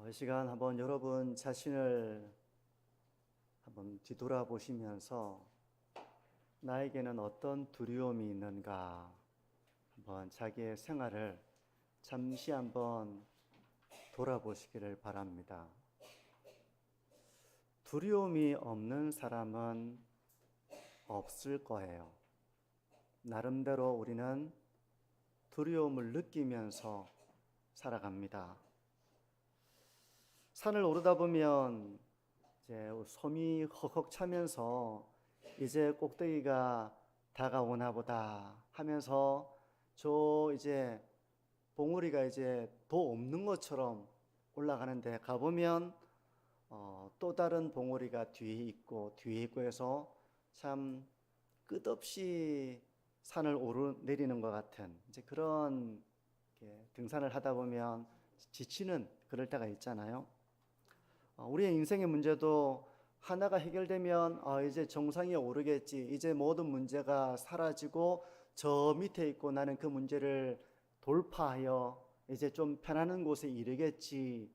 이 시간 한번 여러분 자신을 한번 뒤돌아보시면서 나에게는 어떤 두려움이 있는가 한번 자기의 생활을 잠시 한번 돌아보시기를 바랍니다. 두려움이 없는 사람은 없을 거예요. 나름대로 우리는 두려움을 느끼면서 살아갑니다. 산을 오르다 보면 이제 숨이 헉헉 차면서 이제 꼭대기가 다가오나 보다 하면서 저 이제 봉우리가 이제 더 없는 것처럼 올라가는데 가보면 또 다른 봉우리가 뒤에 있고 해서 참 끝없이 산을 오르내리는 것 같은 이제 그런 등산을 하다 보면 지치는 그럴 때가 있잖아요. 우리의 인생의 문제도 하나가 해결되면 이제 정상에 오르겠지, 이제 모든 문제가 사라지고 저 밑에 있고 나는 그 문제를 돌파하여 이제 좀 편안한 곳에 이르겠지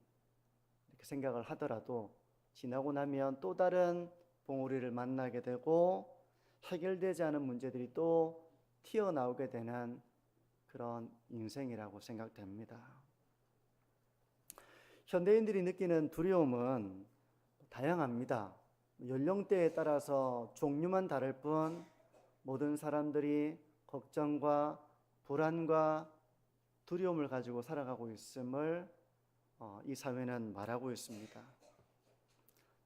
이렇게 생각을 하더라도 지나고 나면 또 다른 봉우리를 만나게 되고 해결되지 않은 문제들이 또 튀어나오게 되는 그런 인생이라고 생각됩니다. 현대인들이 느끼는 두려움은 다양합니다. 연령대에 따라서 종류만 다를 뿐 모든 사람들이 걱정과 불안과 두려움을 가지고 살아가고 있음을 이 사회는 말하고 있습니다.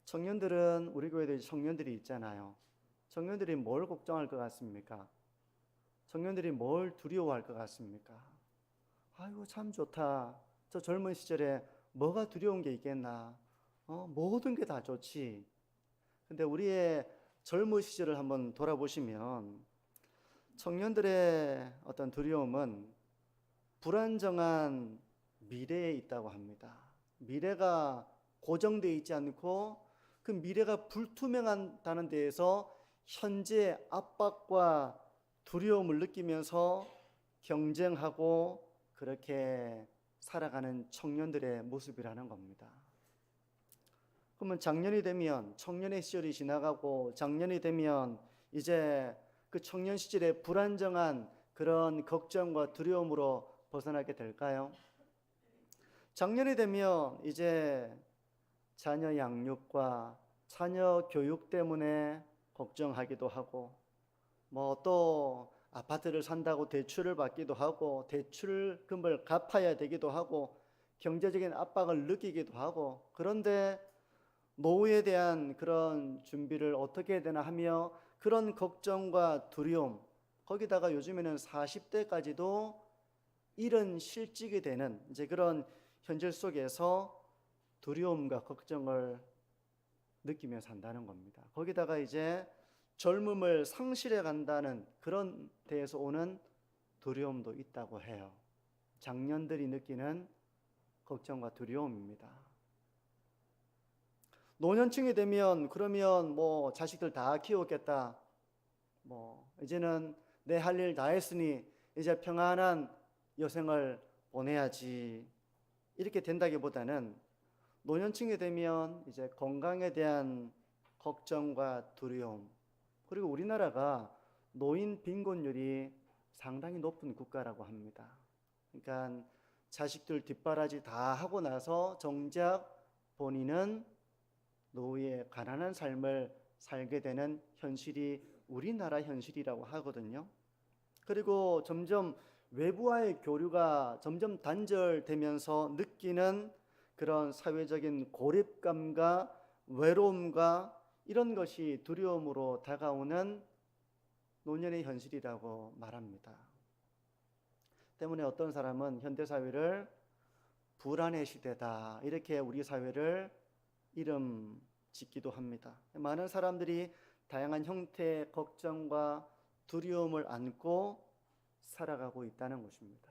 청년들은 우리 교회에 청년들이 있잖아요. 청년들이 뭘 걱정할 것 같습니까? 청년들이 뭘 두려워할 것 같습니까? 아이고 참 좋다. 저 젊은 시절에 뭐가 두려운 게 있겠나? 모든 게 다 좋지. 근데 우리의 젊은 시절을 한번 돌아보시면 청년들의 어떤 두려움은 불안정한 미래에 있다고 합니다. 미래가 고정되어 있지 않고 그 미래가 불투명하다는 데에서 현재 압박과 두려움을 느끼면서 경쟁하고 그렇게 살아가는 청년들의 모습이라는 겁니다. 그러면 작년이 되면 청년의 시절이 지나가고 작년이 되면 이제 그 청년 시절의 불안정한 그런 걱정과 두려움으로 벗어나게 될까요? 작년이 되면 이제 자녀 양육과 자녀 교육 때문에 걱정하기도 하고 또 아파트를 산다고 대출을 받기도 하고 대출금을 갚아야 되기도 하고 경제적인 압박을 느끼기도 하고 그런데 노후에 대한 그런 준비를 어떻게 해야 되나 하며 그런 걱정과 두려움 거기다가 요즘에는 40대까지도 이런 실직이 되는 이제 그런 현실 속에서 두려움과 걱정을 느끼며 산다는 겁니다. 거기다가 이제 젊음을 상실해 간다는 그런 데에서 오는 두려움도 있다고 해요. 장년들이 느끼는 걱정과 두려움입니다. 노년층이 되면 그러면 자식들 다 키웠겠다. 이제는 내 할 일 다 했으니 이제 평안한 여생을 보내야지. 이렇게 된다기보다는 노년층이 되면 이제 건강에 대한 걱정과 두려움 그리고 우리나라가 노인 빈곤율이 상당히 높은 국가라고 합니다. 그러니까 자식들 뒷바라지 다 하고 나서 정작 본인은 노후에 가난한 삶을 살게 되는 현실이 우리나라 현실이라고 하거든요. 그리고 점점 외부와의 교류가 점점 단절되면서 느끼는 그런 사회적인 고립감과 외로움과 이런 것이 두려움으로 다가오는 노년의 현실이라고 말합니다. 때문에 어떤 사람은 현대사회를 불안의 시대다 이렇게 우리 사회를 이름 짓기도 합니다. 많은 사람들이 다양한 형태의 걱정과 두려움을 안고 살아가고 있다는 것입니다.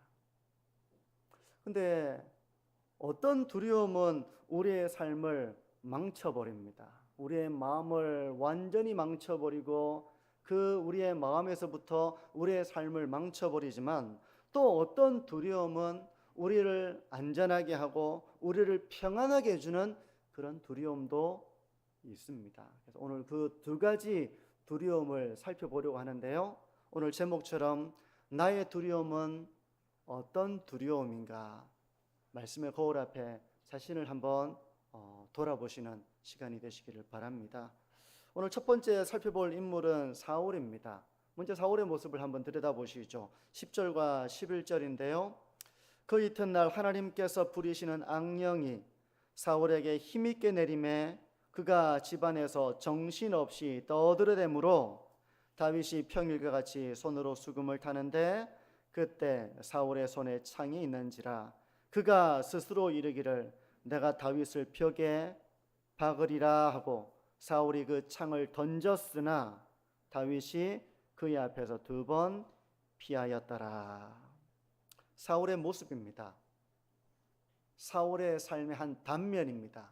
근데 어떤 두려움은 우리의 삶을 망쳐버립니다. 우리의 마음을 완전히 망쳐버리고 그 우리의 마음에서부터 우리의 삶을 망쳐버리지만 또 어떤 두려움은 우리를 안전하게 하고 우리를 평안하게 해주는 그런 두려움도 있습니다. 그래서 오늘 그 두 가지 두려움을 살펴보려고 하는데요. 오늘 제목처럼 나의 두려움은 어떤 두려움인가? 말씀의 거울 앞에 자신을 한번 돌아보시는 시간이 되시기를 바랍니다. 오늘 첫 번째 살펴볼 인물은 사울입니다. 먼저 사울의 모습을 한번 들여다보시죠. 10절과 11절인데요. 그 이튿날 하나님께서 부리시는 악령이 사울에게 힘있게 내림에 그가 집안에서 정신없이 떠들어대므로 다윗이 평일과 같이 손으로 수금을 타는데 그때 사울의 손에 창이 있는지라 그가 스스로 이르기를 내가 다윗을 벽에 박으리라 하고 사울이 그 창을 던졌으나 다윗이 그의 앞에서 2번 피하였더라. 사울의 모습입니다. 사울의 삶의 한 단면입니다.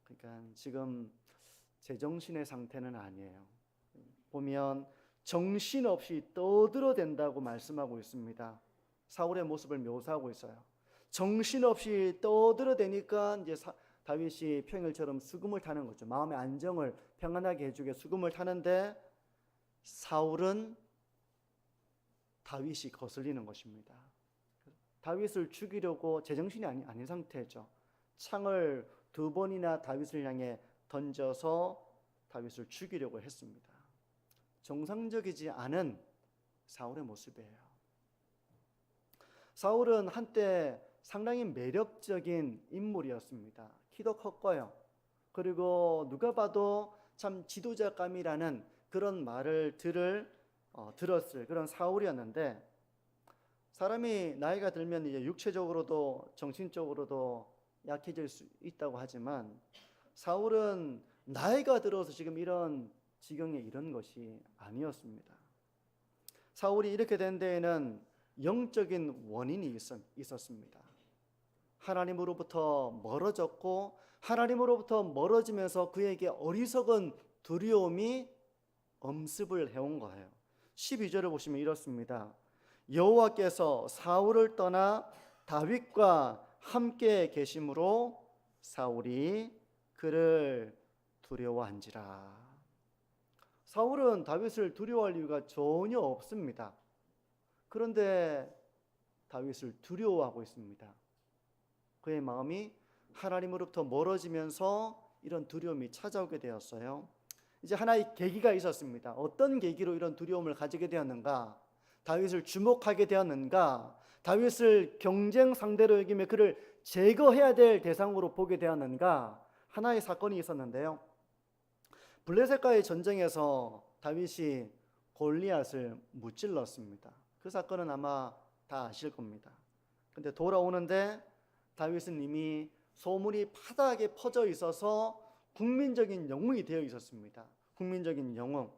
그러니까 지금 제정신의 상태는 아니에요. 보면 정신없이 떠들어댄다고 말씀하고 있습니다. 사울의 모습을 묘사하고 있어요. 정신없이 떠들어대니까 이제 다윗이 평일처럼 수금을 타는 거죠. 마음의 안정을 평안하게 해주게 수금을 타는데 사울은 다윗이 거슬리는 것입니다. 다윗을 죽이려고 제정신이 아닌 상태죠. 창을 2번이나 다윗을 향해 던져서 다윗을 죽이려고 했습니다. 정상적이지 않은 사울의 모습이에요. 사울은 한때 상당히 매력적인 인물이었습니다. 키도 컸고요. 그리고 누가 봐도 참 지도자감이라는 그런 말을 들었을 그런 사울이었는데 사람이 나이가 들면 이제 육체적으로도 정신적으로도 약해질 수 있다고 하지만 사울은 나이가 들어서 지금 이런 지경에 이런 것이 아니었습니다. 사울이 이렇게 된 데에는 영적인 원인이 있었습니다. 하나님으로부터 멀어졌고 하나님으로부터 멀어지면서 그에게 어리석은 두려움이 엄습을 해온 거예요. 12절을 보시면 이렇습니다. 여호와께서 사울을 떠나 다윗과 함께 계심으로 사울이 그를 두려워한지라. 사울은 다윗을 두려워할 이유가 전혀 없습니다. 그런데 다윗을 두려워하고 있습니다. 그의 마음이 하나님으로부터 멀어지면서 이런 두려움이 찾아오게 되었어요. 이제 하나의 계기가 있었습니다. 어떤 계기로 이런 두려움을 가지게 되었는가? 다윗을 주목하게 되었는가? 다윗을 경쟁 상대로 여기며 그를 제거해야 될 대상으로 보게 되었는가? 하나의 사건이 있었는데요. 블레셋과의 전쟁에서 다윗이 골리앗을 무찔렀습니다. 그 사건은 아마 다 아실 겁니다. 근데 돌아오는데 다윗은 이미 소문이 파다하게 퍼져 있어서 국민적인 영웅이 되어 있었습니다. 국민적인 영웅.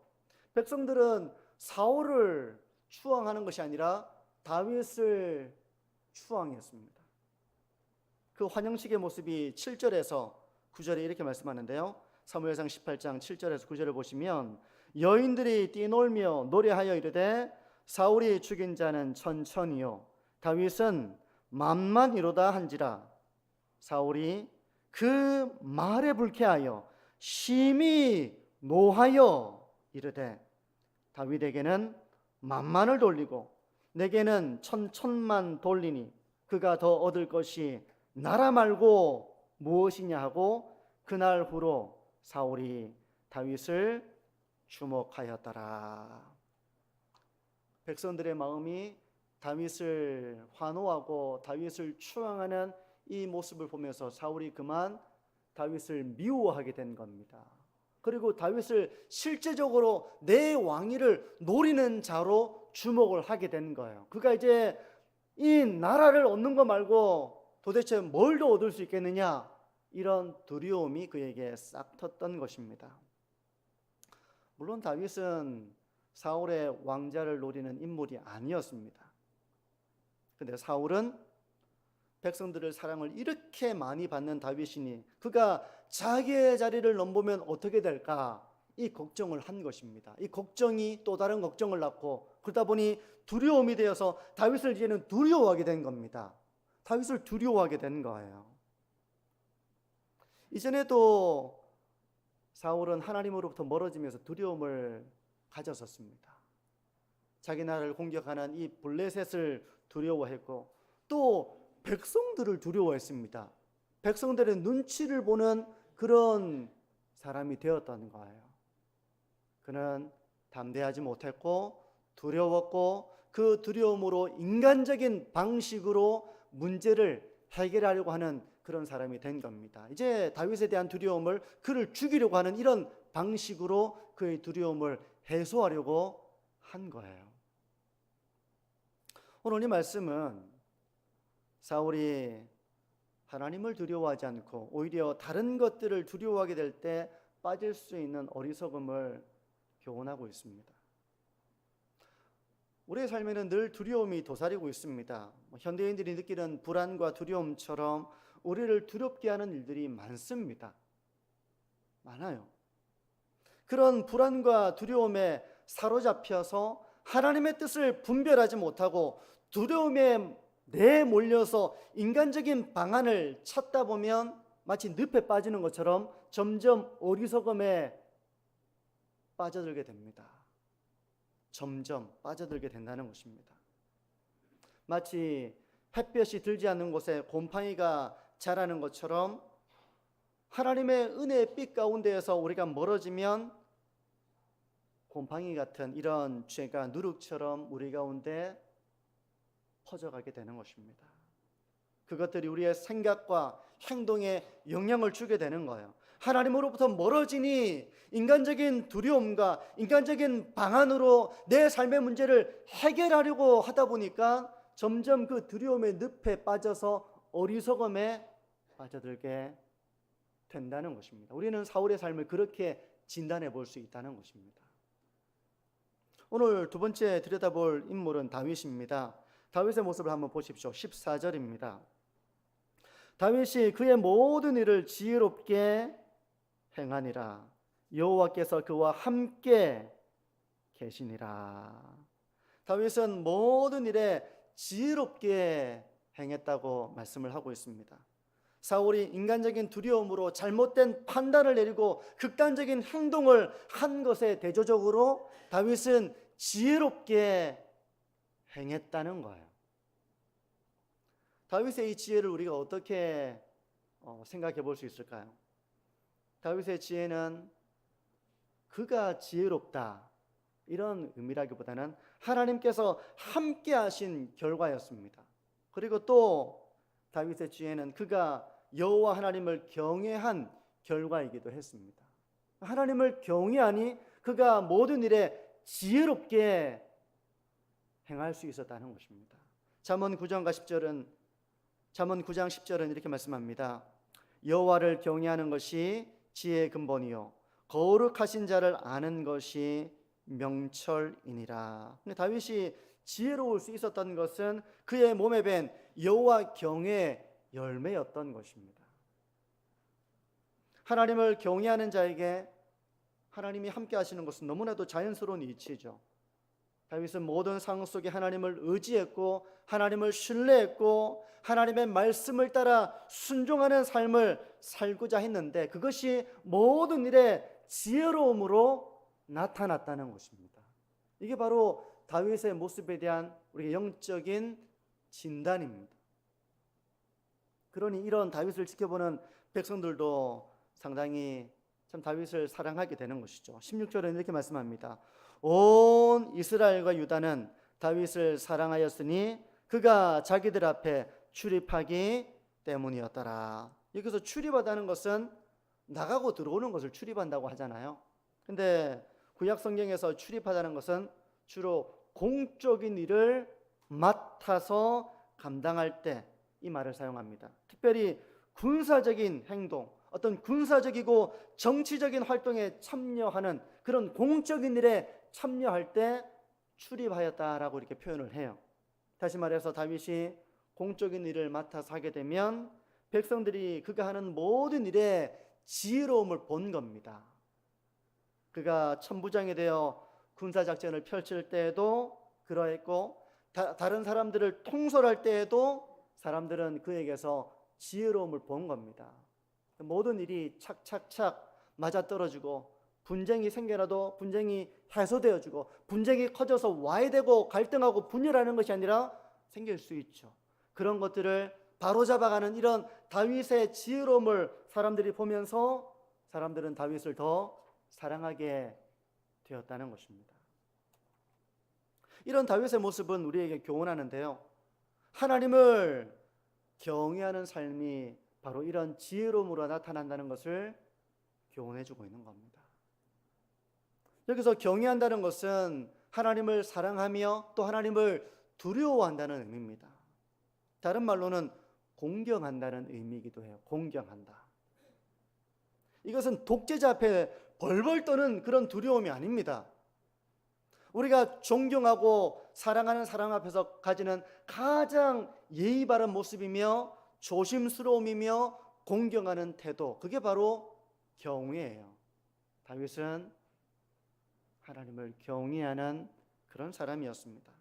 백성들은 사울을 추앙하는 것이 아니라 다윗을 추앙했습니다. 그 환영식의 모습이 7절에서 9절에 이렇게 말씀하는데요. 사무엘상 18장 7절에서 9절을 보시면 여인들이 뛰놀며 노래하여 이르되 사울이 죽인 자는 천천히요 다윗은 만만이로다 한지라. 사울이 그 말에 불쾌하여 심히 노하여 이르되 다윗에게는 만만을 돌리고 내게는 천천만 돌리니 그가 더 얻을 것이 나라 말고 무엇이냐 하고 그날 후로 사울이 다윗을 주목하였더라. 백성들의 마음이 다윗을 환호하고 다윗을 추앙하는 이 모습을 보면서 사울이 그만 다윗을 미워하게 된 겁니다. 그리고 다윗을 실제적으로 내 왕위를 노리는 자로 주목을 하게 된 거예요. 그가 이제 이 나라를 얻는 거 말고 도대체 뭘 더 얻을 수 있겠느냐, 이런 두려움이 그에게 싹 텄던 것입니다. 물론 다윗은 사울의 왕자를 노리는 인물이 아니었습니다. 그런데 사울은 백성들의 사랑을 이렇게 많이 받는 다윗이니 그가 자기의 자리를 넘보면 어떻게 될까, 이 걱정을 한 것입니다. 이 걱정이 또 다른 걱정을 낳고 그러다 보니 두려움이 되어서 다윗을 이제는 두려워하게 된 겁니다. 다윗을 두려워하게 된 거예요. 이전에도 사울은 하나님으로부터 멀어지면서 두려움을 가졌었습니다. 자기 나라를 공격하는 이 블레셋을 두려워했고 또 백성들을 두려워했습니다. 백성들의 눈치를 보는 그런 사람이 되었다는 거예요. 그는 담대하지 못했고 두려웠고 그 두려움으로 인간적인 방식으로 문제를 해결하려고 하는 그런 사람이 된 겁니다. 이제 다윗에 대한 두려움을 그를 죽이려고 하는 이런 방식으로 그의 두려움을 해소하려고 한 거예요. 오늘 이 말씀은 사울이 하나님을 두려워하지 않고 오히려 다른 것들을 두려워하게 될 때 빠질 수 있는 어리석음을 교훈하고 있습니다. 우리의 삶에는 늘 두려움이 도사리고 있습니다. 현대인들이 느끼는 불안과 두려움처럼 우리를 두렵게 하는 일들이 많습니다. 많아요. 그런 불안과 두려움에 사로잡혀서 하나님의 뜻을 분별하지 못하고 두려움에 내몰려서 인간적인 방안을 찾다 보면 마치 늪에 빠지는 것처럼 점점 어리석음에 빠져들게 됩니다. 점점 빠져들게 된다는 것입니다. 마치 햇볕이 들지 않는 곳에 곰팡이가 자라는 것처럼 하나님의 은혜의 빛 가운데에서 우리가 멀어지면 곰팡이 같은 이런 죄가 누룩처럼 우리 가운데 퍼져가게 되는 것입니다. 그것들이 우리의 생각과 행동에 영향을 주게 되는 거예요. 하나님으로부터 멀어지니 인간적인 두려움과 인간적인 방안으로 내 삶의 문제를 해결하려고 하다 보니까 점점 그 두려움의 늪에 빠져서 어리석음에 빠져들게 된다는 것입니다. 우리는 사울의 삶을 그렇게 진단해 볼 수 있다는 것입니다. 오늘 두 번째 들여다볼 인물은 다윗입니다. 다윗의 모습을 한번 보십시오. 14절입니다. 다윗이 그의 모든 일을 지혜롭게 행하니라. 여호와께서 그와 함께 계시니라. 다윗은 모든 일에 지혜롭게 행했다고 말씀을 하고 있습니다. 사울이 인간적인 두려움으로 잘못된 판단을 내리고 극단적인 행동을 한 것에 대조적으로 다윗은 지혜롭게 행했다는 거예요. 다윗의 이 지혜를 우리가 어떻게 생각해 볼 수 있을까요? 다윗의 지혜는 그가 지혜롭다 이런 의미라기보다는 하나님께서 함께 하신 결과였습니다. 그리고 또 다윗의 지혜는 그가 여호와 하나님을 경외한 결과이기도 했습니다. 하나님을 경외하니 그가 모든 일에 지혜롭게 행할 수 있었다는 것입니다. 잠언 9장 10절은 이렇게 말씀합니다. 여호와를 경외하는 것이 지혜의 근본이요 거룩하신 자를 아는 것이 명철이니라. 근데 다윗이 지혜로울 수 있었던 것은 그의 몸에 밴 여호와 경외의 열매였던 것입니다. 하나님을 경외하는 자에게 하나님이 함께 하시는 것은 너무나도 자연스러운 이치죠. 다윗은 모든 상황 속에 하나님을 의지했고 하나님을 신뢰했고 하나님의 말씀을 따라 순종하는 삶을 살고자 했는데 그것이 모든 일에 지혜로움으로 나타났다는 것입니다. 이게 바로 다윗의 모습에 대한 우리의 영적인 진단입니다. 그러니 이런 다윗을 지켜보는 백성들도 상당히 참 다윗을 사랑하게 되는 것이죠. 16절에 이렇게 말씀합니다. 온 이스라엘과 유다는 다윗을 사랑하였으니 그가 자기들 앞에 출입하기 때문이었더라. 여기서 출입하다는 것은 나가고 들어오는 것을 출입한다고 하잖아요. 근데 구약 성경에서 출입하다는 것은 주로 공적인 일을 맡아서 감당할 때 이 말을 사용합니다. 특별히 군사적인 행동, 어떤 군사적이고 정치적인 활동에 참여하는 그런 공적인 일에 참여할 때 출입하였다라고 이렇게 표현을 해요. 다시 말해서 다윗이 공적인 일을 맡아서 하게 되면 백성들이 그가 하는 모든 일에 지혜로움을 본 겁니다. 그가 천부장이 되어 군사작전을 펼칠 때에도 그러했고 다른 사람들을 통솔할 때에도 사람들은 그에게서 지혜로움을 본 겁니다. 모든 일이 착착착 맞아떨어지고 분쟁이 생겨나도 분쟁이 해소되어지고 분쟁이 커져서 와해되고 갈등하고 분열하는 것이 아니라 생길 수 있죠. 그런 것들을 바로잡아가는 이런 다윗의 지혜로움을 사람들이 보면서 사람들은 다윗을 더 사랑하게 되었다는 것입니다. 이런 다윗의 모습은 우리에게 교훈하는데요. 하나님을 경외하는 삶이 바로 이런 지혜로움으로 나타난다는 것을 교훈해주고 있는 겁니다. 여기서 경외한다는 것은 하나님을 사랑하며 또 하나님을 두려워한다는 의미입니다. 다른 말로는 공경한다는 의미이기도 해요. 공경한다. 이것은 독재자 앞에 벌벌 떠는 그런 두려움이 아닙니다. 우리가 존경하고 사랑하는 사람 앞에서 가지는 가장 예의 바른 모습이며 조심스러움이며 공경하는 태도, 그게 바로 경외예요. 다윗은 하나님을 경외하는 그런 사람이었습니다.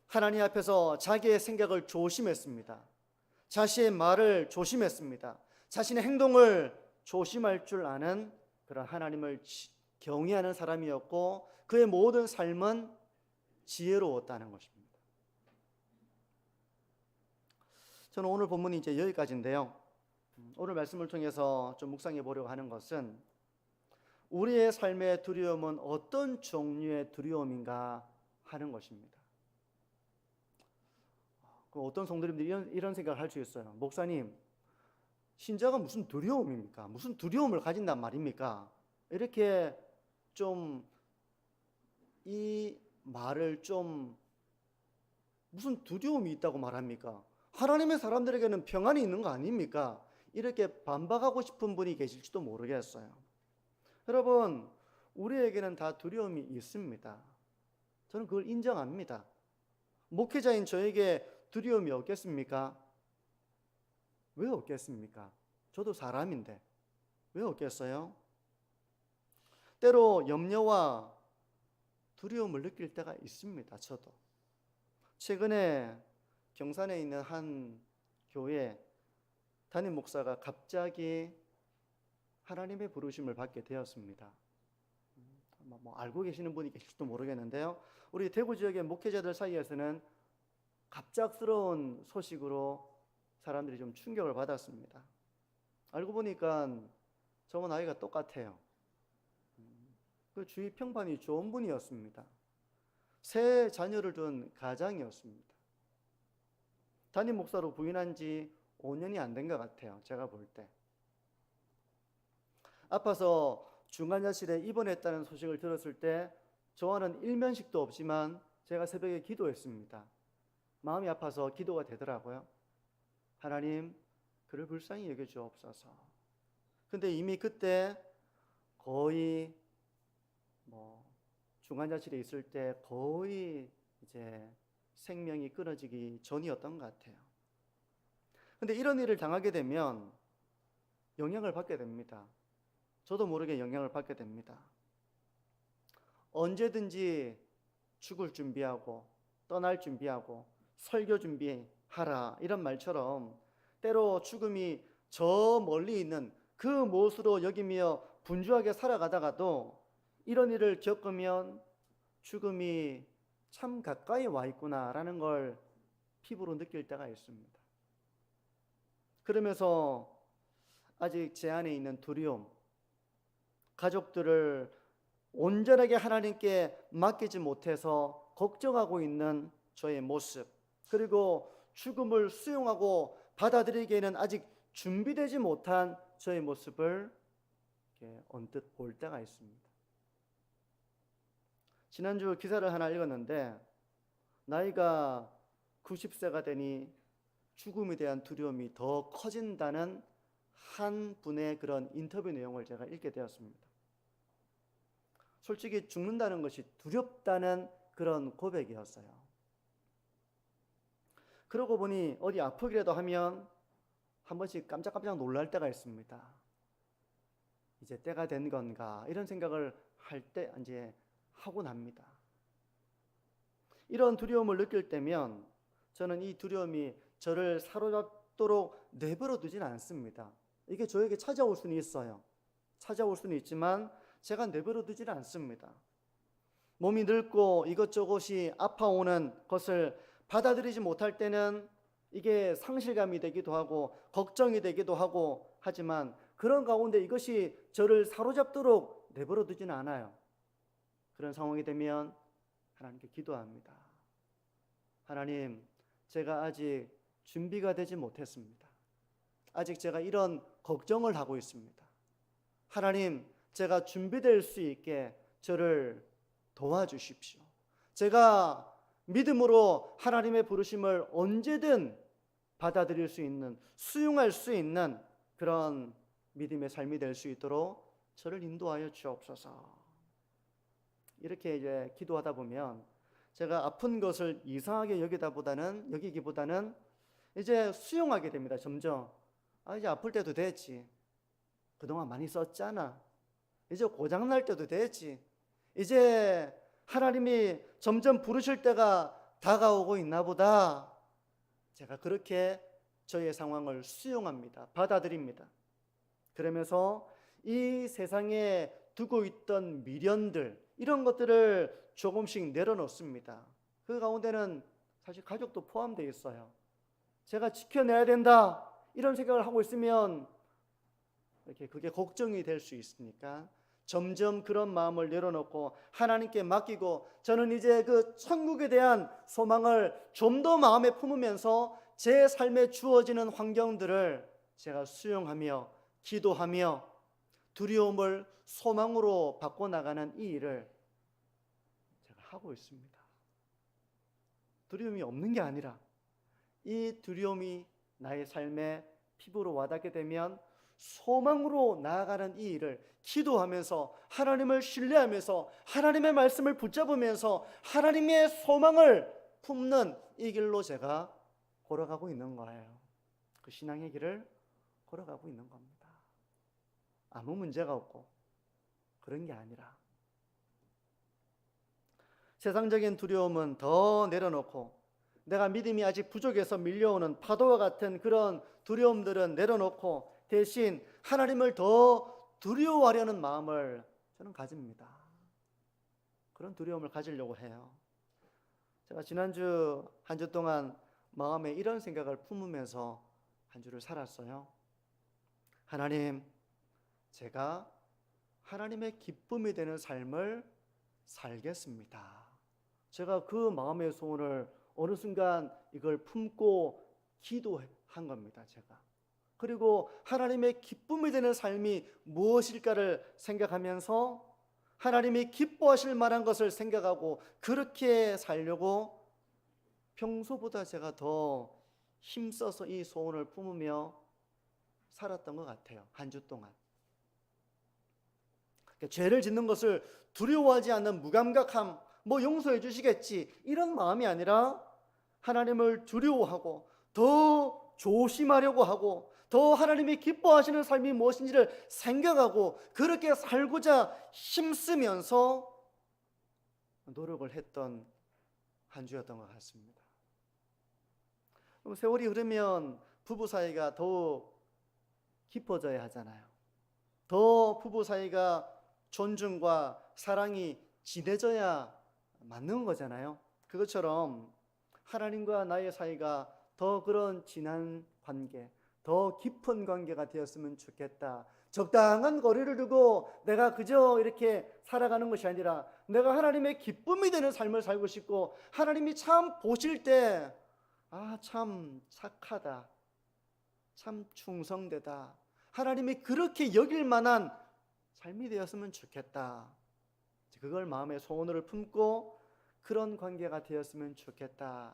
하나님 앞에서 자기의 생각을 조심했습니다. 자신의 말을 조심했습니다. 자신의 행동을 조심할 줄 아는 그런 하나님을 경외하는 사람이었고 그의 모든 삶은 지혜로웠다는 것입니다. 저는 오늘 본문이 이제 여기까지인데요. 오늘 말씀을 통해서 좀 묵상해 보려고 하는 것은 우리의 삶의 두려움은 어떤 종류의 두려움인가 하는 것입니다. 어떤 성도님들이 이런 생각을 할 수 있어요. 목사님, 신자가 무슨 두려움입니까? 무슨 두려움을 가진단 말입니까? 이렇게 좀 이 말을 좀 무슨 두려움이 있다고 말합니까? 하나님의 사람들에게는 평안이 있는 거 아닙니까? 이렇게 반박하고 싶은 분이 계실지도 모르겠어요. 여러분, 우리에게는 다 두려움이 있습니다. 저는 그걸 인정합니다. 목회자인 저에게 두려움이 없겠습니까? 왜 없겠습니까? 저도 사람인데 왜 없겠어요? 때로 염려와 두려움을 느낄 때가 있습니다. 저도. 최근에 경산에 있는 한 교회 담임 목사가 갑자기 하나님의 부르심을 받게 되었습니다. 알고 계시는 분이 계실지도 모르겠는데요. 우리 대구 지역의 목회자들 사이에서는 갑작스러운 소식으로 사람들이 좀 충격을 받았습니다. 알고 보니까 저와 나이가 똑같아요. 그 주위 평판이 좋은 분이었습니다. 세 자녀를 둔 가장이었습니다. 담임 목사로 부임한 지 5년이 안 된 것 같아요. 제가 볼 때. 아파서 중환자실에 입원했다는 소식을 들었을 때 저와는 일면식도 없지만 제가 새벽에 기도했습니다. 마음이 아파서 기도가 되더라고요. 하나님, 그를 불쌍히 여겨주옵소서. 근데 이미 그때 거의 중환자실에 있을 때 거의 이제 생명이 끊어지기 전이었던 것 같아요. 근데 이런 일을 당하게 되면 영향을 받게 됩니다. 저도 모르게 영향을 받게 됩니다. 언제든지 죽을 준비하고 떠날 준비하고 설교 준비하라 이런 말처럼 때로 죽음이 저 멀리 있는 그 못으로 여기며 분주하게 살아가다가도 이런 일을 겪으면 죽음이 참 가까이 와 있구나라는 걸 피부로 느낄 때가 있습니다. 그러면서 아직 제 안에 있는 두려움, 가족들을 온전하게 하나님께 맡기지 못해서 걱정하고 있는 저의 모습, 그리고 죽음을 수용하고 받아들이기에는 아직 준비되지 못한 저의 모습을 언뜻 볼 때가 있습니다. 지난주 기사를 하나 읽었는데 나이가 90세가 되니 죽음에 대한 두려움이 더 커진다는 한 분의 그런 인터뷰 내용을 제가 읽게 되었습니다. 솔직히 죽는다는 것이 두렵다는 그런 고백이었어요. 그러고 보니 어디 아프기라도 하면 한 번씩 깜짝깜짝 놀랄 때가 있습니다. 이제 때가 된 건가 이런 생각을 할 때 이제 하고 납니다. 이런 두려움을 느낄 때면 저는 이 두려움이 저를 사로잡도록 내버려 두진 않습니다. 이게 저에게 찾아올 수는 있어요. 찾아올 수는 있지만 제가 내버려 두질 않습니다. 몸이 늙고 이것저것이 아파오는 것을 받아들이지 못할 때는 이게 상실감이 되기도 하고 걱정이 되기도 하고 하지만 그런 가운데 이것이 저를 사로잡도록 내버려 두지는 않아요. 그런 상황이 되면 하나님께 기도합니다. 하나님, 제가 아직 준비가 되지 못했습니다. 아직 제가 이런 걱정을 하고 있습니다. 하나님, 제가 준비될 수 있게 저를 도와주십시오. 제가 믿음으로 하나님의 부르심을 언제든 받아들일 수 있는, 수용할 수 있는 그런 믿음의 삶이 될 수 있도록 저를 인도하여 주옵소서. 이렇게 이제 기도하다 보면 제가 아픈 것을 이상하게 여기기보다는 이제 수용하게 됩니다. 점점 이제 아플 때도 됐지. 그동안 많이 썼잖아. 이제 고장날 때도 됐지. 이제 하나님이 점점 부르실 때가 다가오고 있나 보다. 제가 그렇게 저의 상황을 수용합니다. 받아들입니다. 그러면서 이 세상에 두고 있던 미련들, 이런 것들을 조금씩 내려놓습니다. 그 가운데는 사실 가족도 포함되어 있어요. 제가 지켜내야 된다, 이런 생각을 하고 있으면 이렇게 그게 걱정이 될 수 있으니까 점점 그런 마음을 내려놓고 하나님께 맡기고, 저는 이제 그 천국에 대한 소망을 좀 더 마음에 품으면서 제 삶에 주어지는 환경들을 제가 수용하며 기도하며 두려움을 소망으로 바꿔나가는 이 일을 제가 하고 있습니다. 두려움이 없는 게 아니라 이 두려움이 나의 삶에 피부로 와닿게 되면 소망으로 나아가는 이 일을 기도하면서 하나님을 신뢰하면서 하나님의 말씀을 붙잡으면서 하나님의 소망을 품는 이 길로 제가 걸어가고 있는 거예요. 그 신앙의 길을 걸어가고 있는 겁니다. 아무 문제가 없고 그런 게 아니라 세상적인 두려움은 더 내려놓고 내가 믿음이 아직 부족해서 밀려오는 파도와 같은 그런 두려움들은 내려놓고 대신 하나님을 더 두려워하려는 마음을 저는 가집니다. 그런 두려움을 가지려고 해요. 제가 지난주 한 주 동안 마음에 이런 생각을 품으면서 한 주를 살았어요. 하나님, 제가 하나님의 기쁨이 되는 삶을 살겠습니다. 제가 그 마음의 소원을 어느 순간 이걸 품고 기도한 겁니다. 제가. 그리고 하나님의 기쁨이 되는 삶이 무엇일까를 생각하면서 하나님이 기뻐하실 만한 것을 생각하고 그렇게 살려고 평소보다 제가 더 힘써서 이 소원을 품으며 살았던 것 같아요. 한 주 동안. 그러니까 죄를 짓는 것을 두려워하지 않는 무감각함, 용서해 주시겠지, 이런 마음이 아니라 하나님을 두려워하고 더 조심하려고 하고 더 하나님이 기뻐하시는 삶이 무엇인지를 생각하고 그렇게 살고자 힘쓰면서 노력을 했던 한 주였던 것 같습니다. 세월이 흐르면 부부 사이가 더욱 깊어져야 하잖아요. 더 부부 사이가 존중과 사랑이 진해져야 맞는 거잖아요. 그것처럼 하나님과 나의 사이가 더 그런 진한 관계, 더 깊은 관계가 되었으면 좋겠다. 적당한 거리를 두고 내가 그저 이렇게 살아가는 것이 아니라 내가 하나님의 기쁨이 되는 삶을 살고 싶고 하나님이 참 보실 때 참 착하다, 참 충성되다, 하나님이 그렇게 여길 만한 삶이 되었으면 좋겠다. 그걸 마음의 소원으로 품고 그런 관계가 되었으면 좋겠다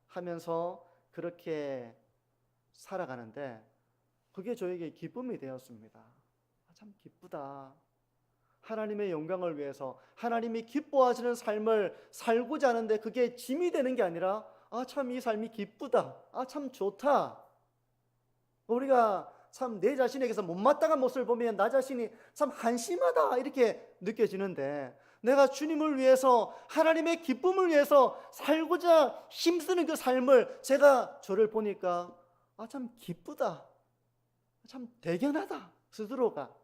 하면서 그렇게 살아가는데 그게 저에게 기쁨이 되었습니다. 참 기쁘다. 하나님의 영광을 위해서 하나님이 기뻐하시는 삶을 살고자 하는데 그게 짐이 되는 게 아니라 참 이 삶이 기쁘다. 참 좋다. 우리가 참 내 자신에게서 못마땅한 모습을 보면 나 자신이 참 한심하다 이렇게 느껴지는데 내가 주님을 위해서, 하나님의 기쁨을 위해서 살고자 힘쓰는 그 삶을 제가 저를 보니까 참 기쁘다, 참 대견하다, 스스로가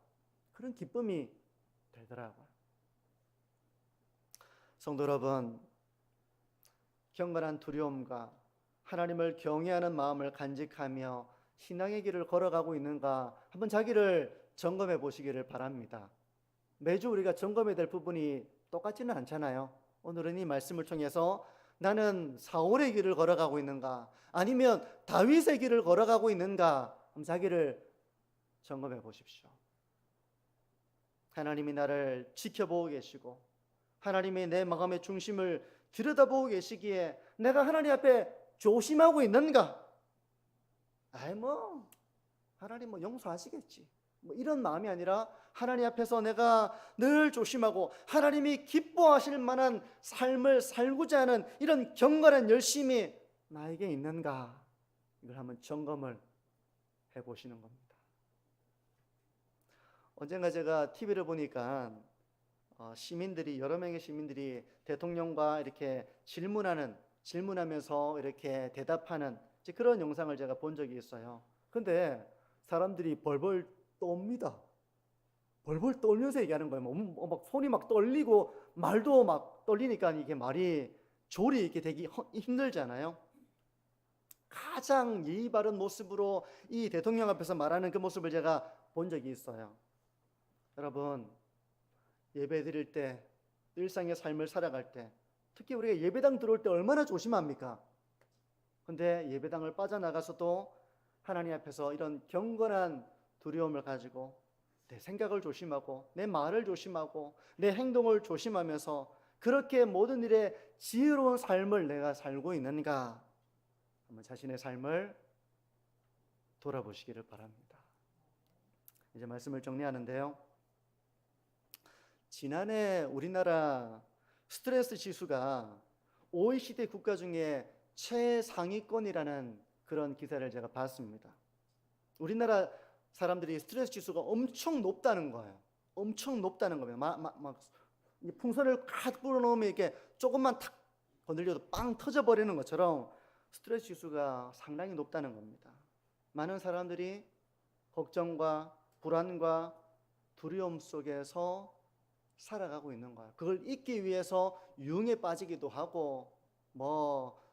그런 기쁨이 되더라고요. 성도 여러분, 경건한 두려움과 하나님을 경외하는 마음을 간직하며 신앙의 길을 걸어가고 있는가 한번 자기를 점검해 보시기를 바랍니다. 매주 우리가 점검해야 될 부분이 똑같지는 않잖아요. 오늘은 이 말씀을 통해서 나는 사울의 길을 걸어가고 있는가, 아니면 다윗의 길을 걸어가고 있는가 한번 자기를 점검해 보십시오. 하나님이 나를 지켜보고 계시고 하나님이 내 마음의 중심을 들여다보고 계시기에 내가 하나님 앞에 조심하고 있는가? 하나님 용서하시겠지, 이런 마음이 아니라 하나님 앞에서 내가 늘 조심하고 하나님이 기뻐하실 만한 삶을 살고자 하는 이런 경건한 열심이 나에게 있는가, 이걸 한번 점검을 해보시는 겁니다. 언젠가 제가 TV를 보니까 여러 명의 시민들이 대통령과 이렇게 질문하면서 이렇게 대답하는 그런 영상을 제가 본 적이 있어요. 근데 사람들이 벌벌 떱니다. 벌벌 떨면서 얘기하는 거예요. 막 손이 막 떨리고 말도 막 떨리니까 이게 말이 조리 이렇게 되기 힘들잖아요. 가장 예의 바른 모습으로 이 대통령 앞에서 말하는 그 모습을 제가 본 적이 있어요. 여러분, 예배 드릴 때, 일상의 삶을 살아갈 때, 특히 우리가 예배당 들어올 때 얼마나 조심합니까? 근데 예배당을 빠져나가서도 하나님 앞에서 이런 경건한 두려움을 가지고 내 생각을 조심하고 내 말을 조심하고 내 행동을 조심하면서 그렇게 모든 일에 지혜로운 삶을 내가 살고 있는가, 한번 자신의 삶을 돌아보시기를 바랍니다. 이제 말씀을 정리하는데요, 지난해 우리나라 스트레스 지수가 OECD 국가 중에 최상위권이라는 그런 기사를 제가 봤습니다. 우리나라 사람들이 스트레스 지수가 엄청 높다는 거예요. 엄청 높다는 거예요. 막 풍선을 가득 불어넣으면 이렇게 조금만 탁 건들려도 빵 터져버리는 것처럼 스트레스 지수가 상당히 높다는 겁니다. 많은 사람들이 걱정과 불안과 두려움 속에서 살아가고 있는 거예요. 그걸 잊기 위해서 유흥에 빠지기도 하고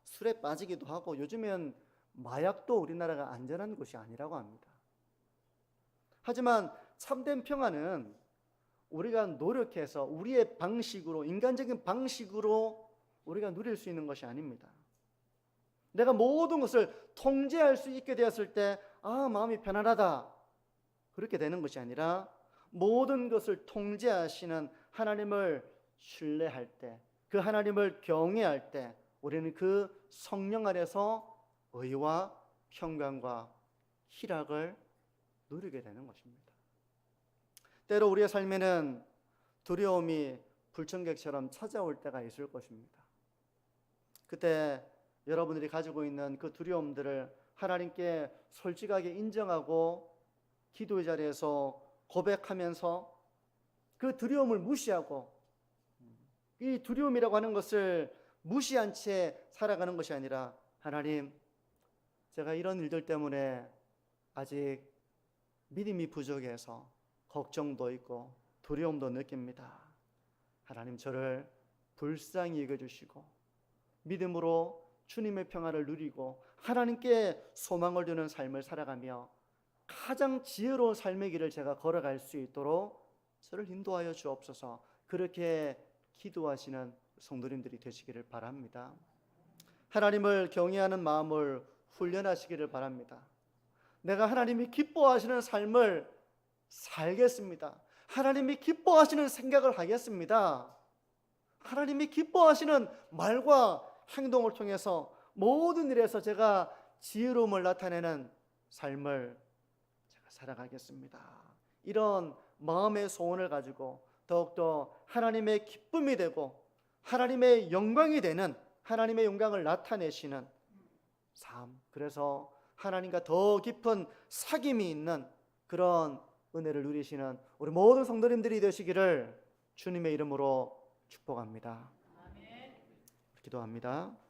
술에 빠지기도 하고, 요즘엔 마약도 우리나라가 안전한 곳이 아니라고 합니다. 하지만 참된 평안은 우리가 노력해서 우리의 방식으로, 인간적인 방식으로 우리가 누릴 수 있는 것이 아닙니다. 내가 모든 것을 통제할 수 있게 되었을 때 마음이 편안하다, 그렇게 되는 것이 아니라 모든 것을 통제하시는 하나님을 신뢰할 때, 그 하나님을 경외할 때 우리는 그 성령 안에서 의와 평강과 희락을 누리게 되는 것입니다. 때로 우리의 삶에는 두려움이 불청객처럼 찾아올 때가 있을 것입니다. 그때 여러분들이 가지고 있는 그 두려움들을 하나님께 솔직하게 인정하고 기도의 자리에서 고백하면서 그 두려움을 무시하고, 이 두려움이라고 하는 것을 무시한 채 살아가는 것이 아니라, 하나님, 제가 이런 일들 때문에 아직 믿음이 부족해서 걱정도 있고 두려움도 느낍니다. 하나님, 저를 불쌍히 여겨주시고 믿음으로 주님의 평안을 누리고 하나님께 소망을 두는 삶을 살아가며 가장 지혜로운 삶의 길을 제가 걸어갈 수 있도록 저를 인도하여 주옵소서. 그렇게 기도하시는 성도님들이 되시기를 바랍니다. 하나님을 경외하는 마음을 훈련하시기를 바랍니다. 내가 하나님이 기뻐하시는 삶을 살겠습니다. 하나님이 기뻐하시는 생각을 하겠습니다. 하나님이 기뻐하시는 말과 행동을 통해서 모든 일에서 제가 지혜로움을 나타내는 삶을 제가 살아가겠습니다. 이런 마음의 소원을 가지고 더욱더 하나님의 기쁨이 되고 하나님의 영광이 되는, 하나님의 영광을 나타내시는 삶, 그래서 하나님과 더 깊은 사귐이 있는 그런 은혜를 누리시는 우리 모든 성도님들이 되시기를 주님의 이름으로 축복합니다. 기도합니다.